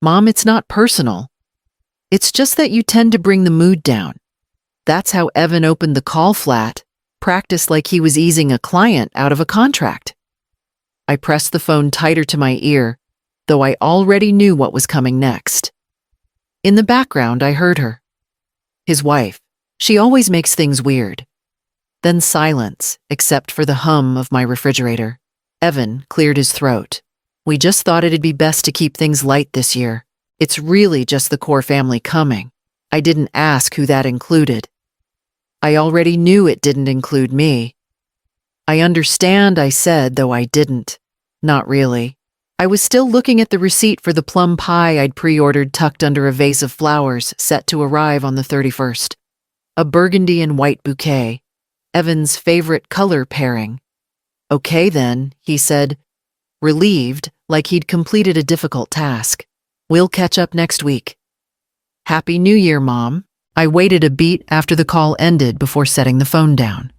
"Mom, it's not personal. It's just that you tend to bring the mood down." That's how Evan opened the call flat, practiced like he was easing a client out of a contract. I pressed the phone tighter to my ear, though I already knew what was coming next. In the background, I heard her. His wife. She always makes things weird. Then silence, except for the hum of my refrigerator. Evan cleared his throat. "We just thought it'd be best to keep things light this year. It's really just the core family coming. I didn't ask who that included." I already knew it didn't include me. "I understand," I said, though I didn't. Not really. I was still looking at the receipt for the plum pie I'd pre-ordered tucked under a vase of flowers set to arrive on the 31st. A burgundy and white bouquet. Evan's favorite color pairing. "Okay then," he said, relieved, like he'd completed a difficult task. "We'll catch up next week." "Happy New Year, Mom." I waited a beat after the call ended before setting the phone down.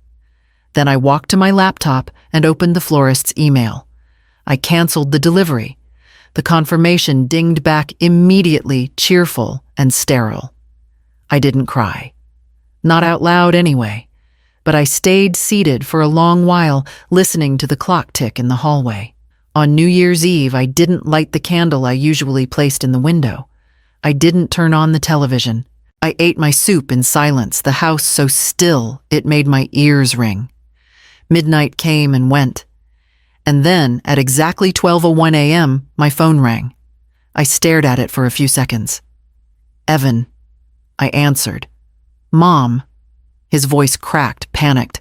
Then I walked to my laptop and opened the florist's email. I canceled the delivery. The confirmation dinged back immediately, cheerful and sterile. I didn't cry. Not out loud anyway, but I stayed seated for a long while, listening to the clock tick in the hallway. On New Year's Eve, I didn't light the candle I usually placed in the window. I didn't turn on the television. I ate my soup in silence, the house so still it made my ears ring. Midnight came and went. And then, at exactly 12:01 a.m., my phone rang. I stared at it for a few seconds. "Evan." I answered. "Mom." His voice cracked, panicked.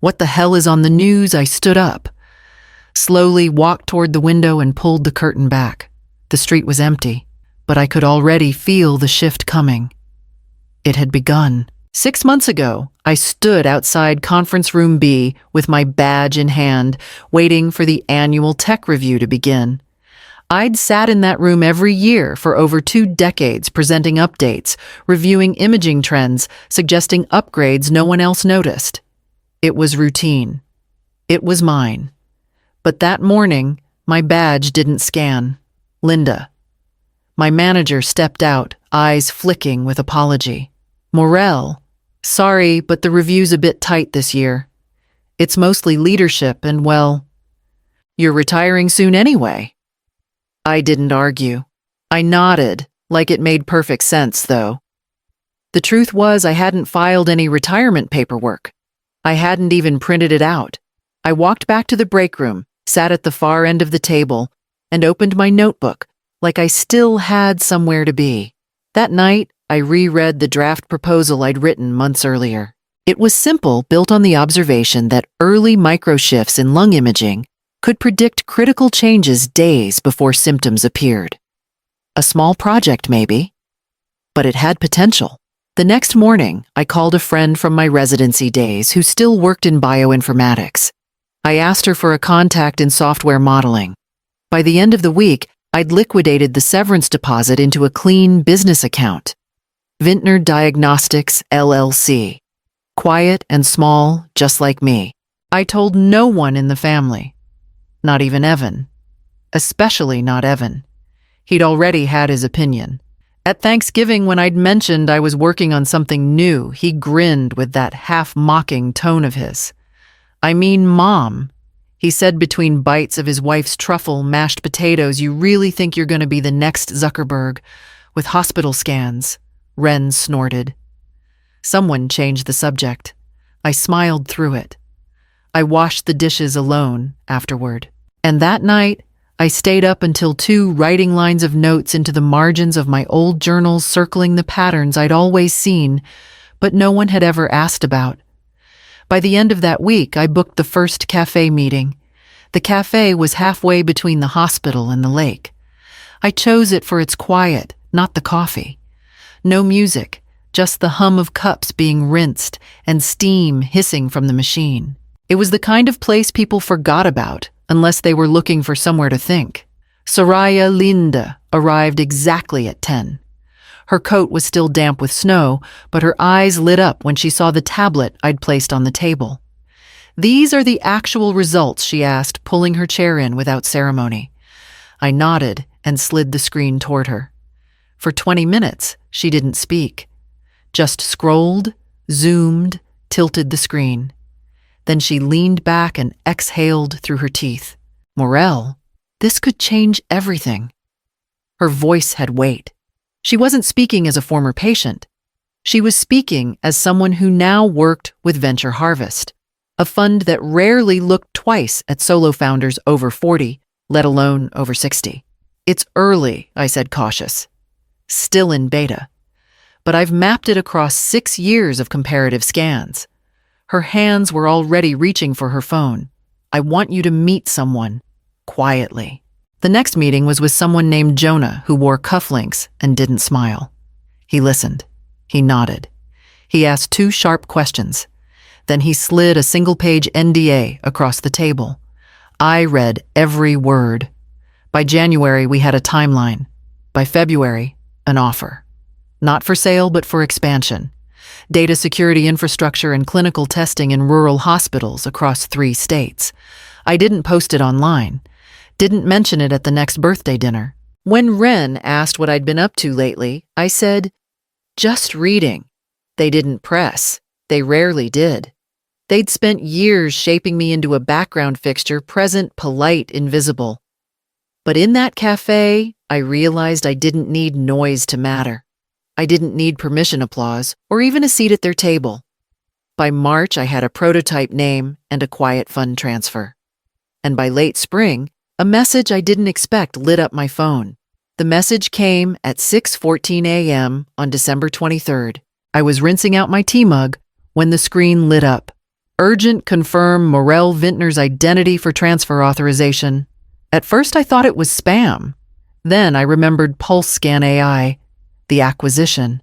"What the hell is on the news?" I stood up. Slowly walked toward the window and pulled the curtain back. The street was empty, but I could already feel the shift coming. It had begun. 6 months ago, I stood outside Conference Room B with my badge in hand, waiting for the annual tech review to begin. I'd sat in that room every year for over 2 decades, presenting updates, reviewing imaging trends, suggesting upgrades no one else noticed. It was routine. It was mine. But that morning, my badge didn't scan. Linda. My manager stepped out, eyes flicking with apology. "Morel, sorry, but the review's a bit tight this year. It's mostly leadership and, well, you're retiring soon anyway." I didn't argue. I nodded, like it made perfect sense, though. The truth was I hadn't filed any retirement paperwork. I hadn't even printed it out. I walked back to the break room, sat at the far end of the table, and opened my notebook, like I still had somewhere to be. That night, I reread the draft proposal I'd written months earlier. It was simple, built on the observation that early microshifts in lung imaging could predict critical changes days before symptoms appeared. A small project, maybe, but it had potential. The next morning, I called a friend from my residency days who still worked in bioinformatics. I asked her for a contact in software modeling. By the end of the week, I'd liquidated the severance deposit into a clean business account. Vintner Diagnostics, LLC. Quiet and small, just like me. I told no one in the family. Not even Evan. Especially not Evan. He'd already had his opinion. At Thanksgiving, when I'd mentioned I was working on something new, he grinned with that half-mocking tone of his. "I mean, Mom," he said between bites of his wife's truffle mashed potatoes, "you really think you're going to be the next Zuckerberg with hospital scans?" Wren snorted. Someone changed the subject. I smiled through it. I washed the dishes alone afterward. And that night, I stayed up until 2, writing lines of notes into the margins of my old journals, circling the patterns I'd always seen, but no one had ever asked about. By the end of that week, I booked the first cafe meeting. The cafe was halfway between the hospital and the lake. I chose it for its quiet, not the coffee. No music, just the hum of cups being rinsed and steam hissing from the machine. It was the kind of place people forgot about, unless they were looking for somewhere to think. Soraya Linda arrived exactly at 10. Her coat was still damp with snow, but her eyes lit up when she saw the tablet I'd placed on the table. "These are the actual results," she asked, pulling her chair in without ceremony. I nodded and slid the screen toward her. For 20 minutes, she didn't speak. Just scrolled, zoomed, tilted the screen. Then she leaned back and exhaled through her teeth. Morel, this could change everything. Her voice had weight. She wasn't speaking as a former patient. She was speaking as someone who now worked with Venture Harvest, a fund that rarely looked twice at solo founders over 40, let alone over 60. It's early, I said, cautious. Still in beta. But I've mapped it across 6 years of comparative scans. Her hands were already reaching for her phone. I want you to meet someone. Quietly. The next meeting was with someone named Jonah who wore cufflinks and didn't smile. He listened. He nodded. He asked 2 sharp questions. Then he slid a single-page NDA across the table. I read every word. By January, we had a timeline. By February, an offer. Not for sale, but for expansion. Data security infrastructure and clinical testing in rural hospitals across 3 states. I didn't post it online. Didn't mention it at the next birthday dinner. When Ren asked what I'd been up to lately, I said, just reading. They didn't press. They rarely did. They'd spent years shaping me into a background fixture, present, polite, invisible. But in that cafe, I realized I didn't need noise to matter. I didn't need permission applause or even a seat at their table. By March, I had a prototype name and a quiet fund transfer. And by late spring, a message I didn't expect lit up my phone. The message came at 6:14 a.m. on December 23rd. I was rinsing out my tea mug when the screen lit up. Urgent, confirm Morel Vintner's identity for transfer authorization. At first I thought it was spam. Then I remembered Pulse Scan AI, the acquisition.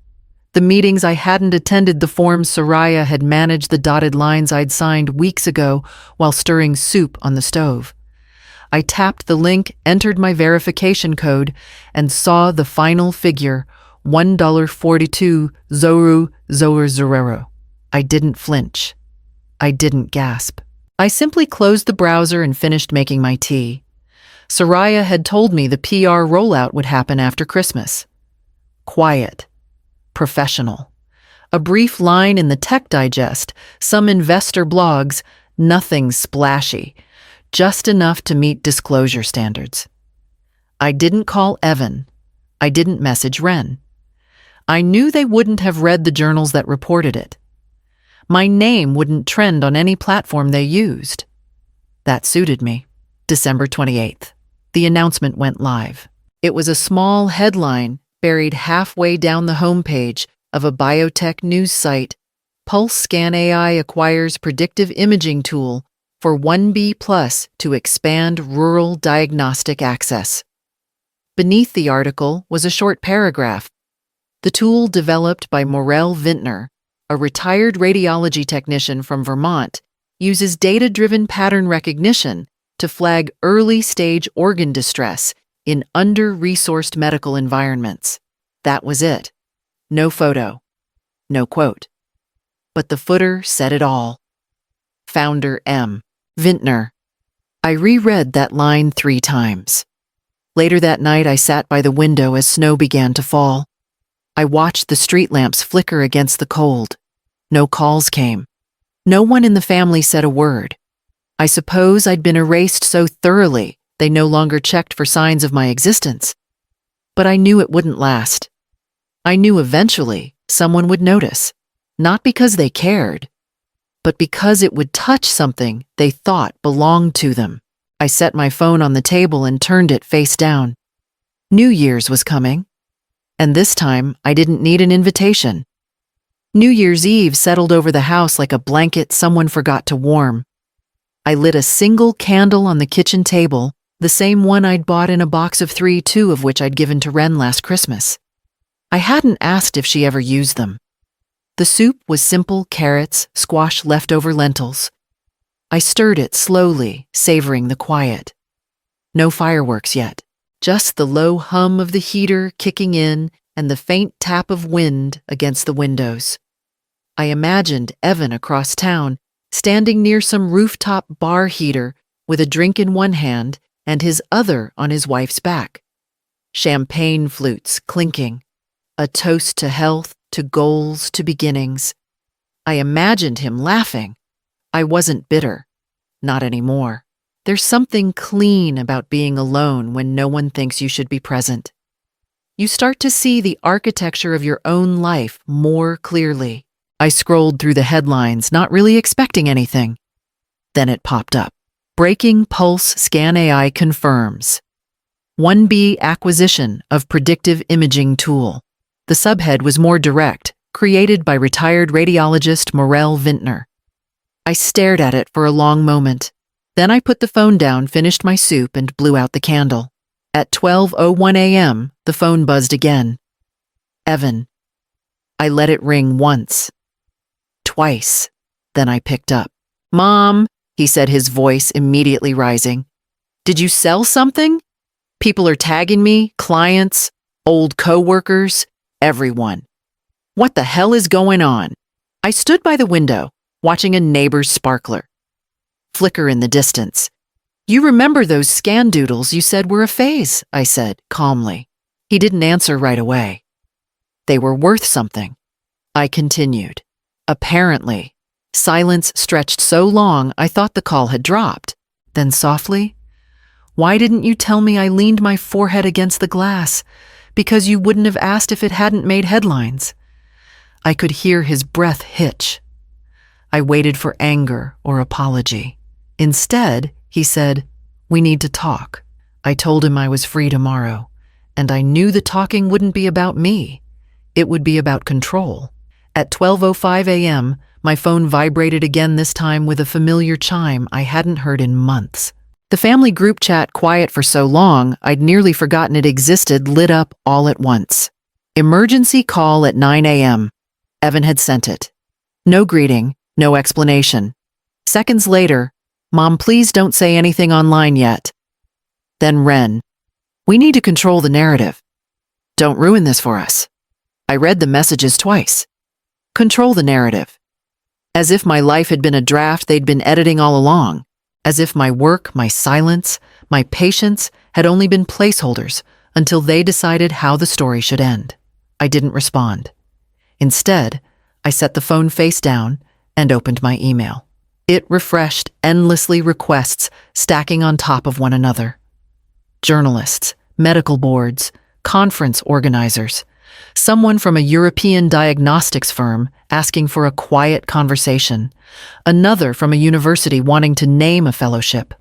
The meetings I hadn't attended, the forms Soraya had managed, the dotted lines I'd signed weeks ago while stirring soup on the stove. I tapped the link, entered my verification code, and saw the final figure, $1.42 Zorero. I didn't flinch. I didn't gasp. I simply closed the browser and finished making my tea. Soraya had told me the PR rollout would happen after Christmas. Quiet. Professional. A brief line in the Tech Digest, some investor blogs, nothing splashy. Just enough to meet disclosure standards. I didn't call Evan. I didn't message Ren. I knew they wouldn't have read the journals that reported it. My name wouldn't trend on any platform they used. That suited me. December 28th. The announcement went live. It was a small headline buried halfway down the homepage of a biotech news site. Pulse Scan AI acquires predictive imaging tool for 1B+ to expand rural diagnostic access. Beneath the article was a short paragraph. The tool developed by Morel Vintner, a retired radiology technician from Vermont, uses data-driven pattern recognition to flag early-stage organ distress in under-resourced medical environments. That was it. No photo. No quote. But the footer said it all. Founder M. Vintner. I reread that line 3 times. Later that night, I sat by the window as snow began to fall. I watched the street lamps flicker against the cold. No calls came. No one in the family said a word. I suppose I'd been erased so thoroughly they no longer checked for signs of my existence. But I knew it wouldn't last. I knew eventually someone would notice, not because they cared, but because it would touch something they thought belonged to them. I set my phone on the table and turned it face down. New Year's was coming, and this time I didn't need an invitation. New Year's Eve settled over the house like a blanket someone forgot to warm. I lit a single candle on the kitchen table, the same one I'd bought in a box of 3, 2 of which I'd given to Ren last Christmas. I hadn't asked if she ever used them. The soup was simple carrots, squash, leftover lentils. I stirred it slowly, savoring the quiet. No fireworks yet, just the low hum of the heater kicking in and the faint tap of wind against the windows. I imagined Evan across town, standing near some rooftop bar heater with a drink in one hand and his other on his wife's back. Champagne flutes clinking. A toast to health, to goals, to beginnings. I imagined him laughing. I wasn't bitter. Not anymore. There's something clean about being alone when no one thinks you should be present. You start to see the architecture of your own life more clearly. I scrolled through the headlines, not really expecting anything. Then it popped up. Breaking Pulse Scan AI confirms. 1B acquisition of predictive imaging tool. The subhead was more direct, created by retired radiologist Morel Vintner. I stared at it for a long moment. Then I put the phone down, finished my soup, and blew out the candle. At 12:01 a.m., the phone buzzed again. Evan. I let it ring once. Twice. Then I picked up. Mom, he said, his voice immediately rising. Did you sell something? People are tagging me, clients, old co-workers, everyone. What the hell is going on? I stood by the window, watching a neighbor's sparkler flicker in the distance. You remember those scan doodles you said were a phase, I said calmly. He didn't answer right away. They were worth something. I continued. Apparently. Silence stretched so long I thought the call had dropped. Then softly, why didn't you tell me I leaned my forehead against the glass? Because you wouldn't have asked if it hadn't made headlines. I could hear his breath hitch. I waited for anger or apology. Instead, he said, we need to talk. I told him I was free tomorrow, and I knew the talking wouldn't be about me. It would be about control. At 12:05 a.m., my phone vibrated again, this time with a familiar chime I hadn't heard in months. The family group chat, quiet for so long I'd nearly forgotten it existed, lit up all at once. Emergency call at 9 a.m. Evan had sent it. No greeting, no explanation. Seconds later, Mom, please don't say anything online yet. Then Ren, we need to control the narrative. Don't ruin this for us. I read the messages twice. Control the narrative. As if my life had been a draft they'd been editing all along. As if my work, my silence, my patience had only been placeholders until they decided how the story should end. I didn't respond. Instead, I set the phone face down and opened my email. It refreshed endlessly, requests stacking on top of one another. Journalists, medical boards, conference organizers, someone from a European diagnostics firm asking for a quiet conversation, another from a university wanting to name a fellowship.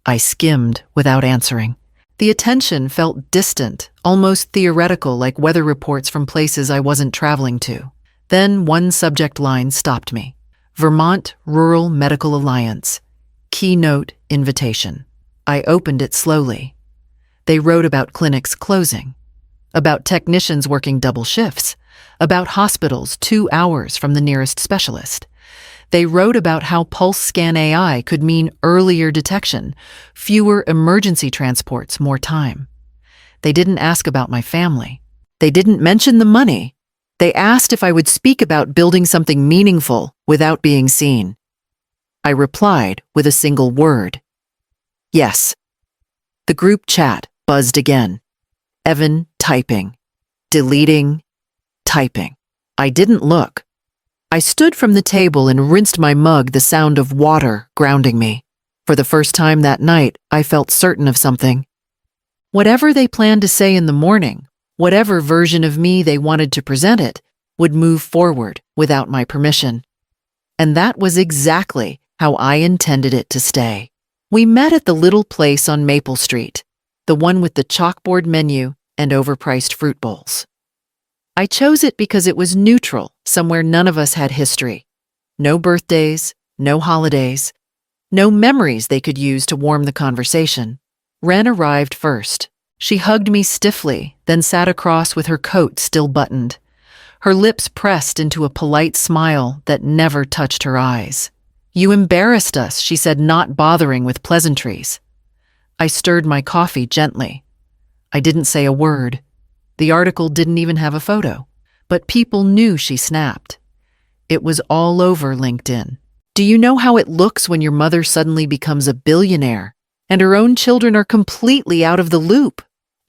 I skimmed without answering. The attention felt distant, almost theoretical, like weather reports from places I wasn't traveling to. Then one subject line stopped me. Vermont Rural Medical Alliance. Keynote invitation. I opened it slowly. They wrote about clinics closing, about technicians working double shifts, about hospitals 2 hours from the nearest specialist. They wrote about how Pulse Scan AI could mean earlier detection, fewer emergency transports, more time. They didn't ask about my family. They didn't mention the money. They asked if I would speak about building something meaningful without being seen. I replied with a single word. Yes. The group chat buzzed again. Evan typing, deleting, typing. I didn't look. I stood from the table and rinsed my mug, the sound of water grounding me. For the first time that night, I felt certain of something. Whatever they planned to say in the morning, whatever version of me they wanted to present it, would move forward without my permission. And that was exactly how I intended it to stay. We met at the little place on Maple Street, the one with the chalkboard menu and overpriced fruit bowls. I chose it because it was neutral, somewhere none of us had history. No birthdays, no holidays, no memories they could use to warm the conversation. Ren arrived first. She hugged me stiffly, then sat across with her coat still buttoned. Her lips pressed into a polite smile that never touched her eyes. You embarrassed us, she said, not bothering with pleasantries. I stirred my coffee gently. I didn't say a word. The article didn't even have a photo, but people knew she snapped. It was all over LinkedIn. Do you know how it looks when your mother suddenly becomes a billionaire and her own children are completely out of the loop?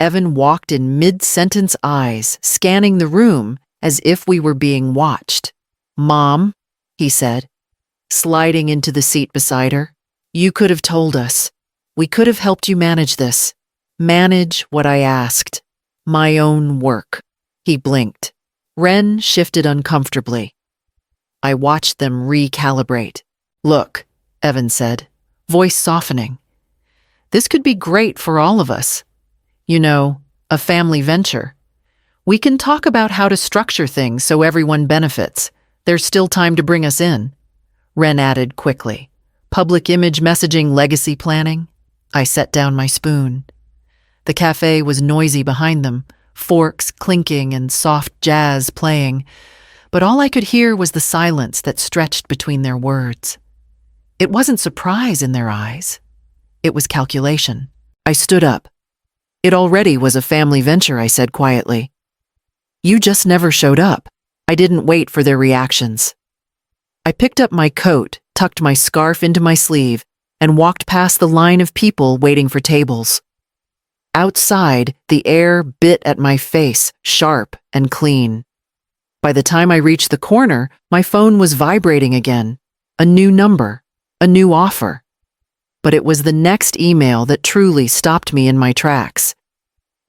Evan walked in mid-sentence eyes, scanning the room as if we were being watched. "Mom," he said, sliding into the seat beside her, "you could have told us. We could have helped you manage this. Manage what I asked. My own work." He blinked. Ren shifted uncomfortably. I watched them recalibrate. "Look," Evan said, voice softening. "This could be great for all of us. You know, a family venture. We can talk about how to structure things so everyone benefits. There's still time to bring us in." Ren added quickly. "Public image messaging, legacy planning." I set down my spoon. The cafe was noisy behind them, forks clinking and soft jazz playing, but all I could hear was the silence that stretched between their words. It wasn't surprise in their eyes. It was calculation. I stood up. "It already was a family venture," I said quietly. "You just never showed up." I didn't wait for their reactions. I picked up my coat, tucked my scarf into my sleeve, and walked past the line of people waiting for tables. Outside, the air bit at my face, sharp and clean. By the time I reached the corner, my phone was vibrating again. A new number, a new offer. But it was the next email that truly stopped me in my tracks.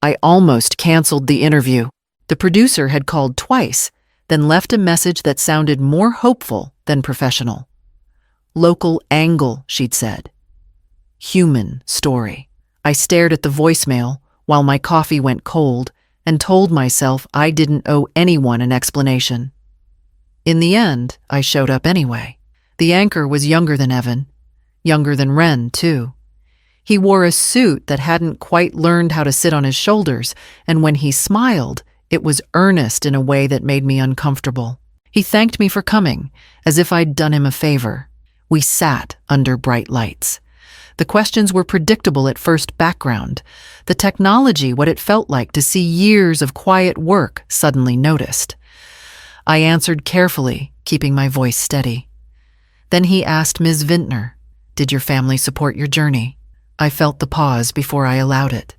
I almost canceled the interview. The producer had called twice, then left a message that sounded more hopeful than professional. "Local angle," she'd said. "Human story." I stared at the voicemail while my coffee went cold and told myself I didn't owe anyone an explanation. In the end, I showed up anyway. The anchor was younger than Evan, younger than Ren, too. He wore a suit that hadn't quite learned how to sit on his shoulders, and when he smiled, it was earnest in a way that made me uncomfortable. He thanked me for coming, as if I'd done him a favor. We sat under bright lights. The questions were predictable at first background. The technology, what it felt like to see years of quiet work suddenly noticed. I answered carefully, keeping my voice steady. Then he asked Ms. Vintner, "Did your family support your journey?" I felt the pause before I allowed it.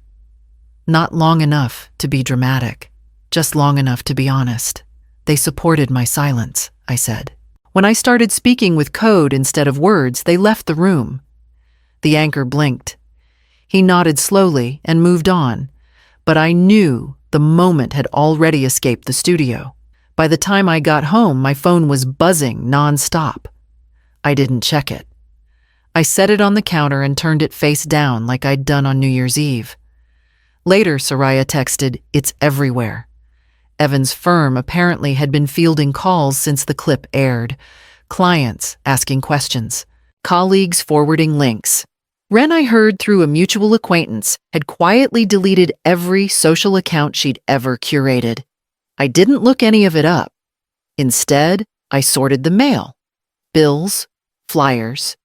Not long enough to be dramatic, just long enough to be honest. "They supported my silence," I said. When I started speaking with code instead of words, they left the room. The anchor blinked. He nodded slowly and moved on, but I knew the moment had already escaped the studio. By the time I got home, my phone was buzzing nonstop. I didn't check it. I set it on the counter and turned it face down like I'd done on New Year's Eve. Later, Soraya texted, "It's everywhere." Evan's firm apparently had been fielding calls since the clip aired. Clients asking questions. Colleagues forwarding links. Ren, I heard through a mutual acquaintance, had quietly deleted every social account she'd ever curated. I didn't look any of it up. Instead, I sorted the mail. Bills, flyers,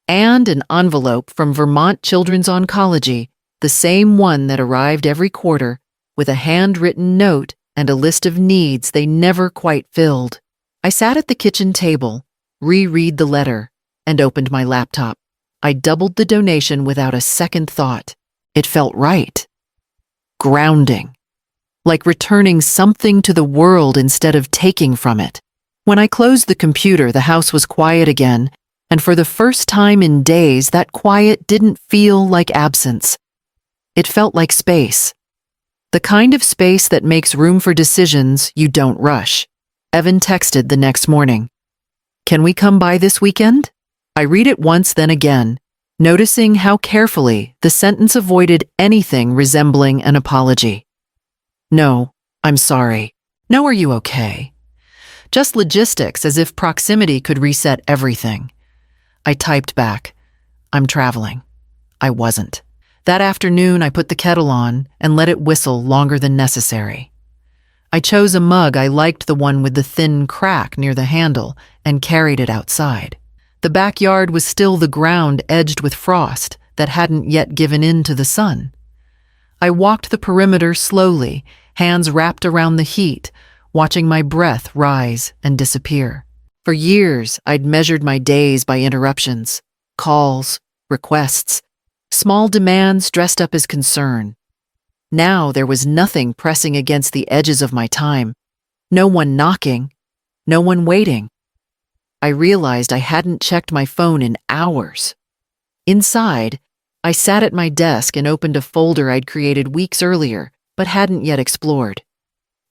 and an envelope from Vermont Children's Oncology, the same one that arrived every quarter, with a handwritten note and a list of needs they never quite filled. I sat at the kitchen table, reread the letter, and opened my laptop. I doubled the donation without a second thought. It felt right. Grounding. Like returning something to the world instead of taking from it. When I closed the computer, the house was quiet again, and for the first time in days, that quiet didn't feel like absence. It felt like space. The kind of space that makes room for decisions you don't rush. Evan texted the next morning. "Can we come by this weekend?" I read it once, then again, noticing how carefully the sentence avoided anything resembling an apology. "No, I'm sorry." "No, are you okay?" Just logistics, as if proximity could reset everything. I typed back, "I'm traveling." I wasn't. That afternoon, I put the kettle on and let it whistle longer than necessary. I chose a mug. I liked the one with the thin crack near the handle and carried it outside. The backyard was still the ground edged with frost that hadn't yet given in to the sun. I walked the perimeter slowly, hands wrapped around the heat, watching my breath rise and disappear. For years, I'd measured my days by interruptions, calls, requests, small demands dressed up as concern. Now there was nothing pressing against the edges of my time. No one knocking. No one waiting. I realized I hadn't checked my phone in hours. Inside, I sat at my desk and opened a folder I'd created weeks earlier, but hadn't yet explored.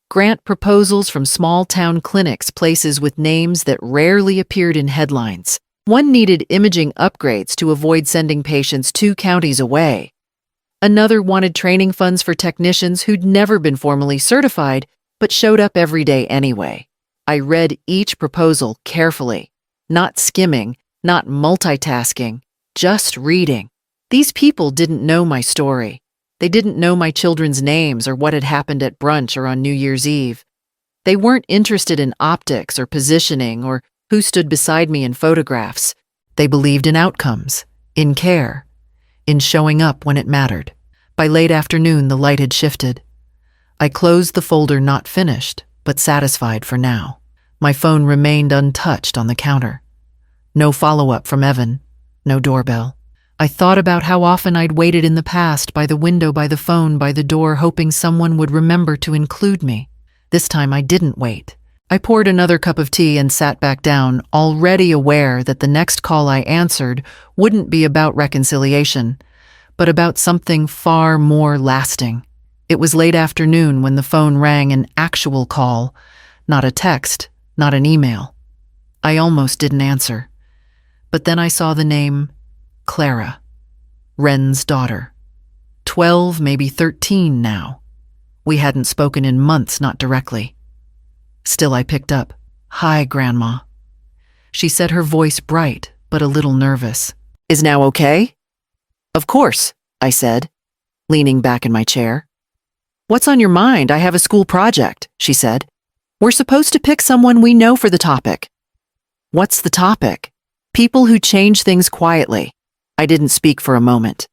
Grant proposals from small-town clinics, places with names that rarely appeared in headlines. One needed imaging upgrades to avoid sending patients 2 counties away. Another wanted training funds for technicians who'd never been formally certified, but showed up every day anyway. I read each proposal carefully, not skimming, not multitasking, just reading. These people didn't know my story. They didn't know my children's names or what had happened at brunch or on New Year's Eve. They weren't interested in optics or positioning or who stood beside me in photographs. They believed in outcomes, in care, in showing up when it mattered. By late afternoon, the light had shifted. I closed the folder, not finished, but satisfied for now. My phone remained untouched on the counter. No follow-up from Evan, no doorbell. I thought about how often I'd waited in the past, by the window, by the phone, by the door, hoping someone would remember to include me. This time I didn't wait. I poured another cup of tea and sat back down, already aware that the next call I answered wouldn't be about reconciliation, but about something far more lasting. It was late afternoon when the phone rang, an actual call, not a text, not an email. I almost didn't answer. But then I saw the name Clara, Wren's daughter. 12, maybe 13 now. We hadn't spoken in months, not directly. Still, I picked up. "Hi, Grandma." She said, her voice bright, but a little nervous. "Is now okay?" "Of course," I said, leaning back in my chair. "What's on your mind? I have a school project," she said. "We're supposed to pick someone we know for the topic." "What's the topic?" "People who change things quietly." I didn't speak for a moment.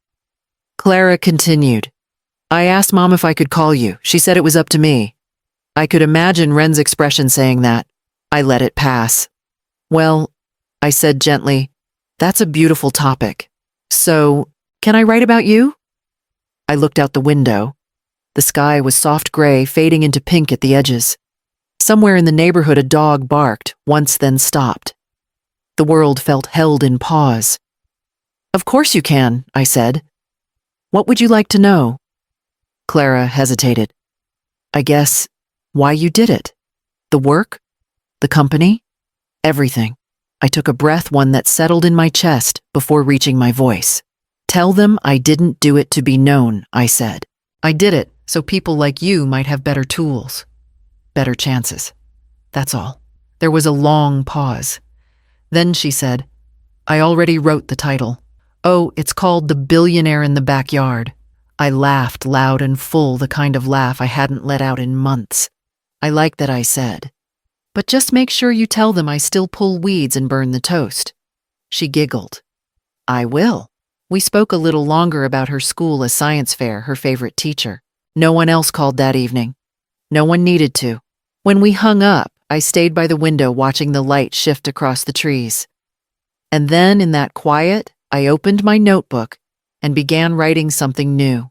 Clara continued. "I asked Mom if I could call you. She said it was up to me." I could imagine Wren's expression saying that. I let it pass. "Well," I said gently, "that's a beautiful topic. So, can I write about you?" I looked out the window. The sky was soft gray, fading into pink at the edges. Somewhere in the neighborhood, a dog barked, once then stopped. The world felt held in pause. "Of course you can," I said. "What would you like to know?" Clara hesitated. "I guess why you did it. The work, the company, everything." I took a breath, one that settled in my chest, before reaching my voice. "Tell them I didn't do it to be known," I said. "I did it so people like you might have better tools, better chances. That's all." There was a long pause. Then she said, "I already wrote the title. Oh, it's called The Billionaire in the Backyard." I laughed loud and full, the kind of laugh I hadn't let out in months. "I like that," I said. "But just make sure you tell them I still pull weeds and burn the toast." She giggled. "I will." We spoke a little longer about her school, a science fair, her favorite teacher. No one else called that evening. No one needed to. When we hung up, I stayed by the window watching the light shift across the trees. And then, in that quiet, I opened my notebook and began writing something new.